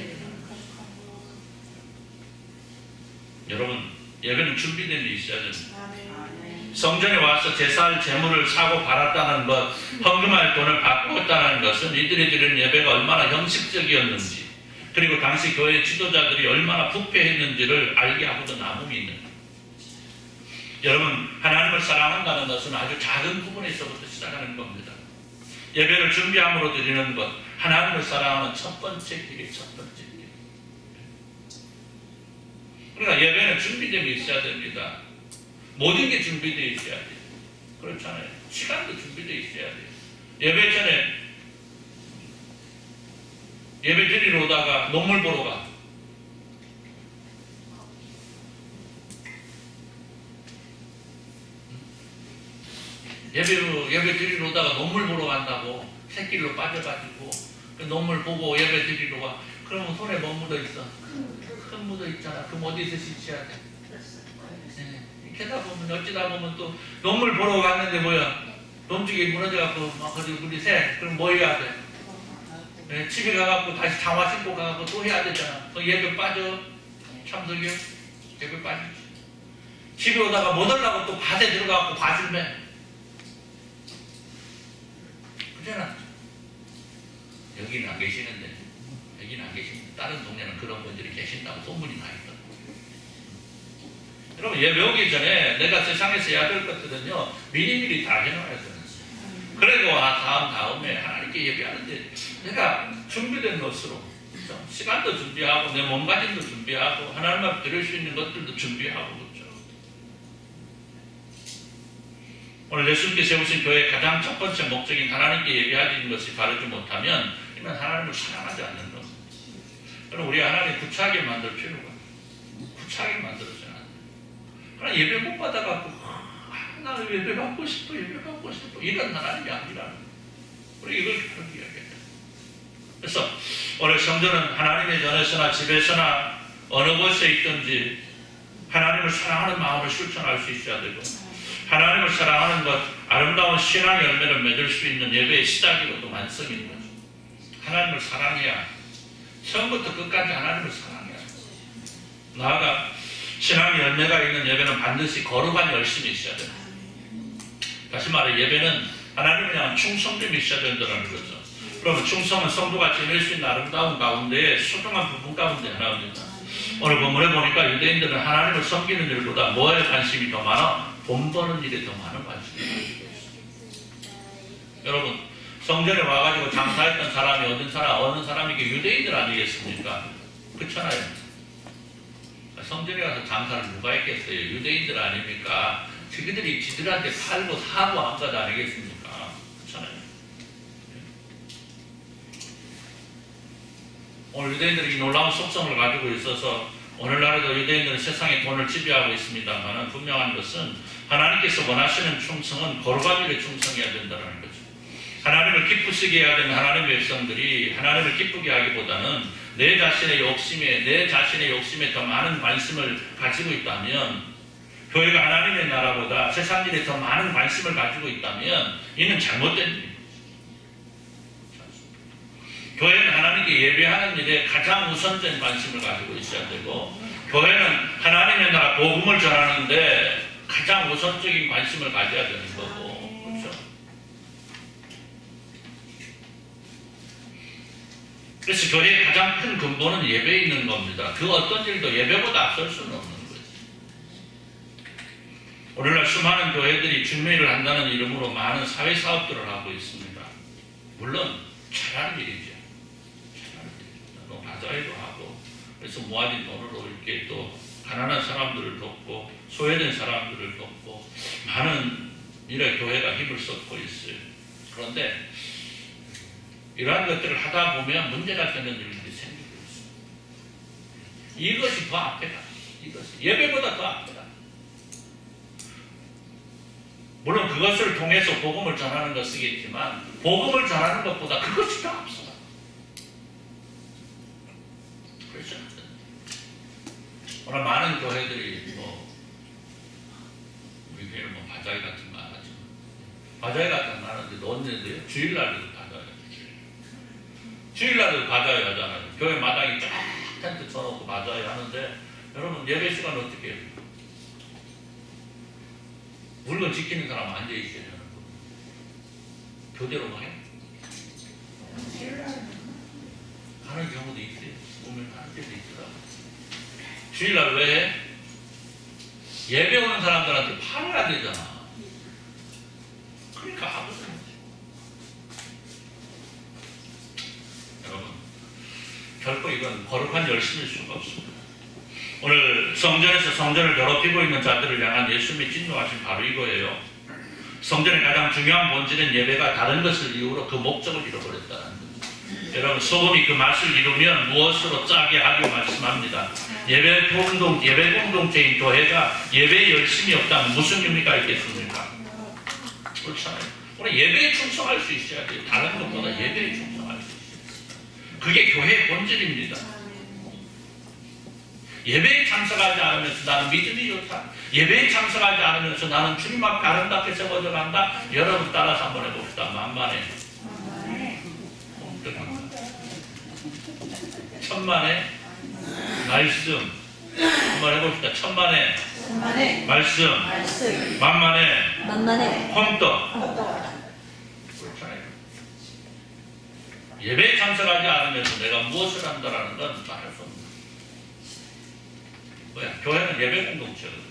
여러분 예배는 준비된 게 있어야 됩니다. 성전에 와서 제사할 재물을 사고 팔았다는 것, 헌금할 돈을 바꾸었다는 것은 이들이 드리는 예배가 얼마나 형식적이었는지 그리고 당시 교회 지도자들이 얼마나 부패했는지를 알게 하고도 남음이 있는 거예요. 여러분 하나님을 사랑한다는 것은 아주 작은 부분에서부터 시작하는 겁니다. 예배를 준비함으로 드리는 것, 하나님을 사랑하는 첫 번째 길이 첫 번째 길. 그러니까 예배는 준비됨이 있어야 됩니다. 모든 게 준비되어 있어야 돼요. 그렇잖아요. 시간도 준비되어 있어야 돼요. 예배 전에 예배 드리러 오다가 논물 보러 가. 예배 드리러 오다가 논물 보러 간다고 새길로 빠져가지고 그 논물 보고 예배 드리러 가. 그러면 손에 뭐 묻어 있어? 큰 묻어 있잖아. 그럼 어디서 씻어야 돼? 어찌다 보면 또 논물 보러 갔는데 뭐야? 논쪽이 무너져갖고 막 어디 물이 새. 그럼 뭐 해야 돼? 집에 가갖고 다시 장화 신고 가갖고 또 해야 되잖아. 그 예배 빠져. 참석이요? 예배 빠지지. 집에 오다가 못 하려고 또 밭에 들어가갖고 밭을 매. 그잖아. 여기는 안 계시는데, 여기는 안 계시는데, 다른 동네는 그런 분들이 계신다고 소문이 나 있다. 여러분 예배 오기 전에 내가 세상에서 해야 될 것들은요 미리미리 다 해놔야 되는 거예요. 그리고 다음에 하나님께 예배하는데 내가 준비된 것으로 그렇죠? 시간도 준비하고 내 몸가짐도 준비하고 하나님 앞에 드릴 수 있는 것들도 준비하고 그렇죠? 오늘 예수님께 세우신 교회의 가장 첫 번째 목적인 하나님께 예배하는 것이 바르지 못하면 이는 하나님을 사랑하지 않는 겁니다. 그럼 우리 하나님 구차하게 만들 필요가 구차하게 만들어줘야 돼. 그러나 예배 못 받아갖고 나 예배 받고 싶어 이런 하나님이 아니라 우리 이걸 그렇게 이야기해요. 그래서 오늘 성전은 하나님의 전에서나 집에서나 어느 곳에 있든지 하나님을 사랑하는 마음을 실천할 수 있어야 되고 하나님을 사랑하는 것 아름다운 신앙의 열매를 맺을 수 있는 예배의 시작이고 또 완성인 거죠. 하나님을 사랑해야 처음부터 끝까지 하나님을 사랑해야 나아가 신앙의 열매가 있는 예배는 반드시 거룩한 열심이 있어야 됩니다. 다시 말해 예배는 하나님을 향한 충성됨이 있어야 된다는 거죠. 그러면 충성은 성도가 지낼 수 있는 아름다운 가운데에 소중한 부분 가운데 하나입니다. 오늘 본문에 보니까 유대인들은 하나님을 섬기는 일보다 뭐에 관심이 더 많아? 돈 버는 일에 더 많은 관심이 있습니다. 여러분 성전에 와가지고 장사했던 사람이 어느 사람이 유대인들 아니겠습니까? 그렇잖아요. 성전에 가서 장사를 누가 했겠어요? 유대인들 아닙니까? 지들이 지들한테 팔고 사고 한 것 아니겠습니까? 오늘 유대인들이 이 놀라운 속성을 가지고 있어서 오늘날에도 유대인들은 세상의 돈을 지배하고 있습니다만 분명한 것은 하나님께서 원하시는 충성은 거룩한 충성해야 된다는 거죠. 하나님을 기쁘시게 해야 되는 하나님의 백성들이 하나님을 기쁘게 하기보다는 내 자신의 욕심에 더 많은 관심을 가지고 있다면, 교회가 하나님의 나라보다 세상 일에 더 많은 관심을 가지고 있다면 이는 잘못된 일입니다. 교회는 하나님께 예배하는 일에 가장 우선적인 관심을 가지고 있어야 되고, 교회는 하나님의 나라 복음을 전하는데 가장 우선적인 관심을 가져야 되는 거고, 그렇죠? 그래서 교회의 가장 큰 근본은 예배에 있는 겁니다. 그 어떤 일도 예배보다 앞설 수는 없는 거죠. 오늘날 수많은 교회들이 중매를 한다는 이름으로 많은 사회사업들을 하고 있습니다. 물론 잘하는 일이죠. 너무 바자회도 하고, 그래서 모아진 돈으로 이렇게 또 가난한 사람들을 돕고 소외된 사람들을 돕고 많은 일에 교회가 힘을 쏟고 있어요. 그런데 이러한 것들을 하다 보면 문제가 되는 일들이 생기고 있습니다. 이것이 더 앞에가, 이것이 예배보다 더 앞에가. 물론 그것을 통해서 복음을 전하는 것이겠지만 복음을 전하는 것보다 그것이 더 앞서가. 그렇죠? 오늘 많은 교회들이 우리 교회는 바자회 같은 거 안 하지만 바자회 같은 거 하는데 언제인데요? 주일날도 바자회, 주일날도 바자회 하잖아요. 교회 마당에 쫙 텐트 쳐놓고 바자회 하는데 여러분 예배 시간 어떻게 해요? 물건 지키는 사람 앉아 있어야 되는 거. 교대로 가요? 하는 경우도 있어요. 보면 하는 데도 있더라고요. 주일날 왜 해? 예배 오는 사람들한테 팔아야 되잖아. 그러니까 아무튼 여러분, 결코 이건 거룩한 열심일 수가 없습니다. 오늘 성전에서 성전을 더럽히고 있는 자들을 향한 예수님의 진노하신 바로 이거예요. 성전의 가장 중요한 본질은 예배가 다른 것을 이유로 그 목적을 잃어버렸다는 거죠. 여러분, 소금이 그 맛을 잃으면 무엇으로 짜게 하기로 말씀합니다. 예배 공동체인 교회가 예배에 열심이 없다면 무슨 의미가 있겠습니까? 그렇잖아요. 우리 예배에 충성할 수 있어야 돼요. 다른 것보다 예배에 충성할 수 있어요. 그게 교회의 본질입니다. 예배에 참석하지 않으면서 나는 믿음이 좋다. 예배에 참석하지 않으면서 나는 주님 앞에 아름답게 세워져 간다. 여러분 따라서 한번 해봅시다. 만만해. 천만에 말씀. 한번 해봅시다. 천만에 말씀. 만만에 홈떡. 그렇잖아요. 예배에 참석하지 않으면서 내가 무엇을 한다라는 건 말할 수 없는. 뭐야? 교회는 예배 공동체거든요.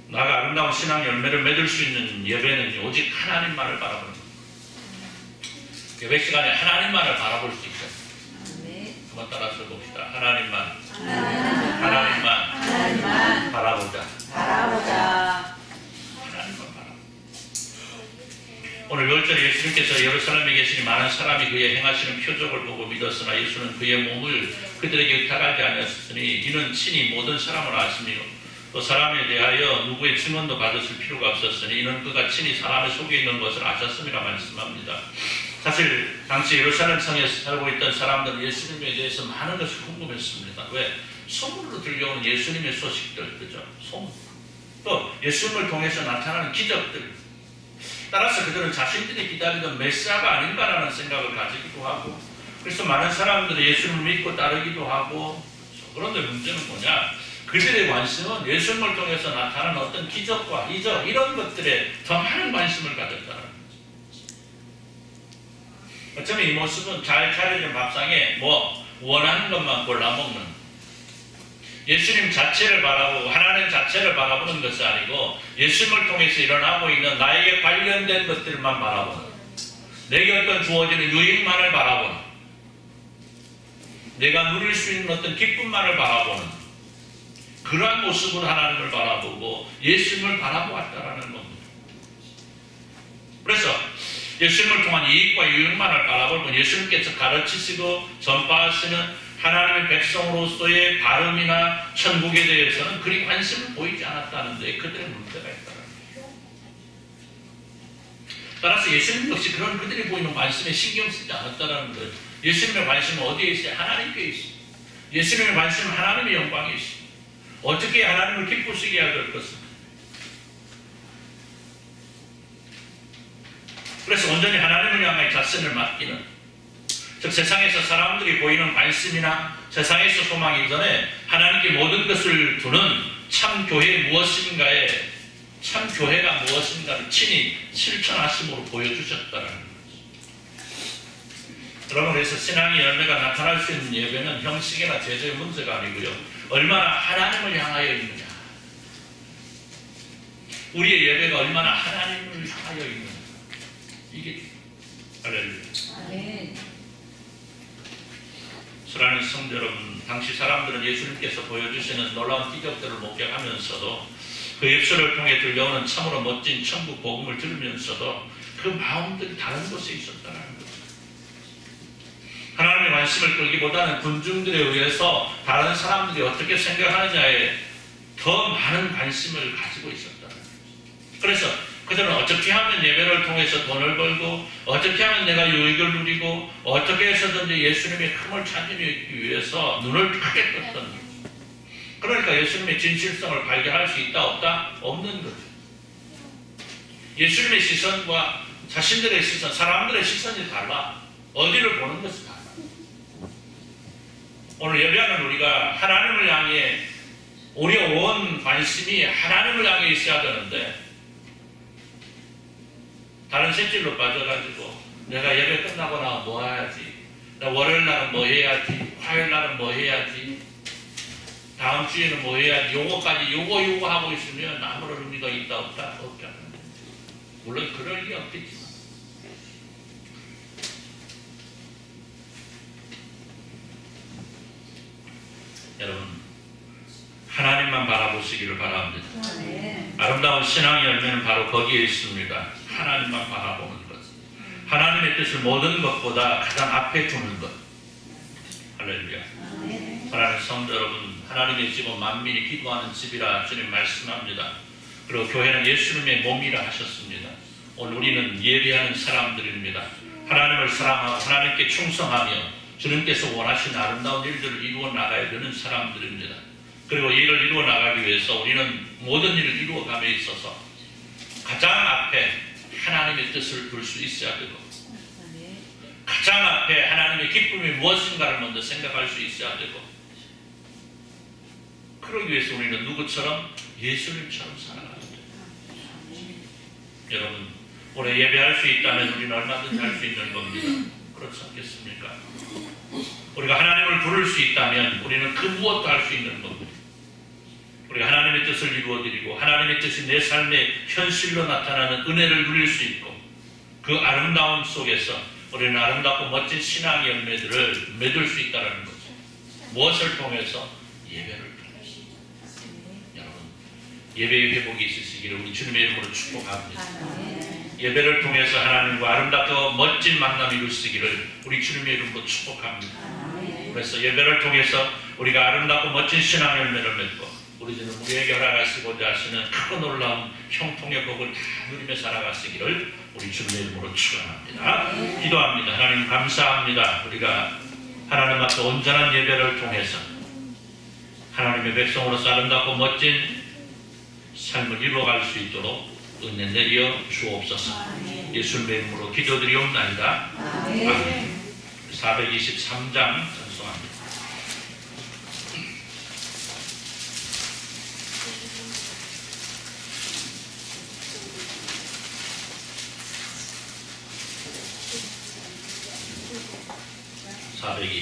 나가 아름다운 신앙 열매를 맺을 수 있는 예배는 오직 하나님만을 바라보는 거예요. 예배 시간에 하나님만을 바라볼 수 있어요. 한번 따라서 봅시다. 하나님만 바라보자. 오늘 10절에 예수님께서 예루살렘에 계시니 많은 사람이 그의 행하시는 표적을 보고 믿었으나 예수는 그의 몸을 그들에게 의탁하지 아니하셨으니 이는 친히 모든 사람을 아시며 또 사람에 대하여 누구의 증언도 받으실 필요가 없었으니 이는 그가 친히 사람의 속에 있는 것을 아셨음이라 말씀합니다. 사실 당시 예루살렘 성에서 살고 있던 사람들은 예수님에 대해서 많은 것을 궁금했습니다. 왜? 소문으로 들려오는 예수님의 소식들, 그죠? 소문. 또 예수님을 통해서 나타나는 기적들. 따라서 그들은 자신들이 기다리던 메시아가 아닌가라는 생각을 가지기도 하고, 그래서 많은 사람들이 예수님을 믿고 따르기도 하고. 그런데 문제는 뭐냐? 그들의 관심은 예수님을 통해서 나타나는 어떤 기적과 이적 이런 것들에 더 많은 관심을 가졌다는 거죠. 어쩌면 이 모습은 잘 차려진 밥상에 원하는 것만 골라먹는, 예수님 자체를 바라보고 하나님 자체를 바라보는 것이 아니고 예수님을 통해서 일어나고 있는 나에게 관련된 것들만 바라보는, 내게 어떤 주어지는 유익만을 바라보는, 내가 누릴 수 있는 어떤 기쁨만을 바라보는 그러한 모습으로 하나님을 바라보고 예수님을 바라보았다라는 겁니다. 그래서 예수님을 통한 이익과 유익만을 바라보고 예수님께서 가르치시고 전파하시는 하나님의 백성으로서의 발음이나 천국에 대해서는 그리 관심을 보이지 않았다는 데 그들의 문제가 있다는 거예요. 따라서 예수님 역시 그런 그들이 보이는 관심에 신경 쓰지 않았다는 거예요. 예수님의 관심은 어디에 있어요? 하나님께 있어요. 예수님의 관심은 하나님의 영광에 있어요. 어떻게 하나님을 기쁘시게 해야 될 것입니다. 그래서 온전히 하나님을 향해 자신을 맡기는, 즉 세상에서 사람들이 보이는 관심이나 세상에서 소망 이전에 하나님께 모든 것을 두는 참 교회 무엇인가에, 참 교회가 무엇인가를 친히 실천하심으로 보여주셨다는 거죠. 여러분, 그래서 신앙의 열매가 나타날 수 있는 예배는 형식이나 제도의 문제가 아니고요, 얼마나 하나님을 향하여 있느냐, 우리의 예배가 얼마나 하나님을 향하여 있느냐, 이게 할렐루야. 네. 사랑하는 성도 여러분, 당시 사람들은 예수님께서 보여주시는 놀라운 기적들을 목격하면서도 그 입술을 통해 들려오는 참으로 멋진 천국 복음을 들으면서도 그 마음들이 다른 곳에 있었다는 거죠. 하나님의 관심을 끌기보다는 군중들에 의해서 다른 사람들이 어떻게 생각하느냐에 더 많은 관심을 가지고 있었다는 거죠. 그래서 그들은 어떻게 하면 예배를 통해서 돈을 벌고, 어떻게 하면 내가 유익을 누리고, 어떻게 해서든지 예수님의 흠을 찾기 위해서 눈을 크게 떴던 거죠. 그러니까 예수님의 진실성을 발견할 수 있다 없다? 없는 거죠. 예수님의 시선과 자신들의 시선, 사람들의 시선이 달라. 어디를 보는 것이 달라. 오늘 예배하는 우리가 하나님을 향해, 우리의 온 관심이 하나님을 향해 있어야 되는데, 다른 색질로 빠져가지고 내가 예배 끝나고 나면 뭐 해야지, 나 월요일 날은 뭐 해야지, 화요일 날은 뭐 해야지, 다음 주에는 뭐 해야지, 요거까지 요거 하고 있으면 아무런 의미가 있다 없다? 없잖아. 물론 그럴 리 없겠지만 여러분, 하나님만 바라보시기를 바랍니다. 네. 아름다운 신앙의 열매는 바로 거기에 있습니다. 하나님만 바라보는 것, 하나님의 뜻을 모든 것보다 가장 앞에 두는 것. 할렐루야. 사랑하는 성도 여러분, 하나님의 집은 만민이 기도하는 집이라 주님 말씀합니다. 그리고 교회는 예수님의 몸이라 하셨습니다. 오늘 우리는 예배하는 사람들입니다. 하나님을 사랑하고 하나님께 충성하며 주님께서 원하시는 아름다운 일들을 이루어 나가야 되는 사람들입니다. 그리고 이를 이루어 나가기 위해서 우리는 모든 일을 이루어감에 있어서 가장 앞에 하나님의 뜻을 둘 수 있어야 되고, 가장 앞에 하나님의 기쁨이 무엇인가를 먼저 생각할 수 있어야 되고, 그러기 위해서 우리는 누구처럼? 예수님처럼 살아가야 돼요. 여러분, 올해 예배할 수 있다면 우리는 얼마든지 할 수 있는 겁니다. 그렇지 않겠습니까? 우리가 하나님을 부를 수 있다면 우리는 그 무엇도 할 수 있는 겁니다. 우리가 하나님의 뜻을 이루어드리고 하나님의 뜻이 내 삶의 현실로 나타나는 은혜를 누릴 수 있고, 그 아름다움 속에서 우리는 아름답고 멋진 신앙의 열매들을 맺을 수 있다는 거죠. 무엇을 통해서? 예배를 통해서. 여러분, 예배의 회복이 있으시기를 우리 주님의 이름으로 축복합니다. 예배를 통해서 하나님과 아름답고 멋진 만남이 이루시기를 우리 주님의 이름으로 축복합니다. 그래서 예배를 통해서 우리가 아름답고 멋진 신앙 열매를 맺고, 우리 주님 우리에게 허락하시고자 하시는 크고 놀라운 형통의 복을 다 누리며 살아가시기를 우리 주님의 이름으로 축원합니다. 기도합니다. 하나님 감사합니다. 우리가 하나님 앞에 온전한 예배를 통해서 하나님의 백성으로서 아름답고 멋진 삶을 이루어갈 수 있도록 은혜 내려 주옵소서. 예수님의 이름으로 기도드리옵나이다. 아멘. 423장 전송합니다. 주의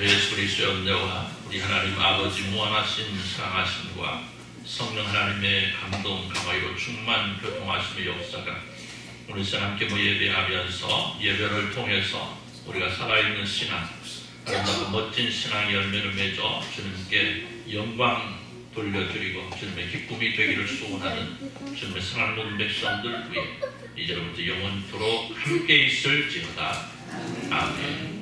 예수 그리스도의 은혜와 우리 하나님 아버지 무한하신 사랑하심과 성령 하나님의 감동 강화로 충만 교통하심의 역사가 오늘 시간 함께 예배하면서 예배를 통해서 우리가 살아있는 신앙, 아름답고 멋진 신앙의 열매를 맺어 주님께 영광 돌려드리고 주님의 기쁨이 되기를 소원하는 주님의 사랑하는 모든 백성들 위해 이제부터 영원토록 함께 있을지어다. 아멘.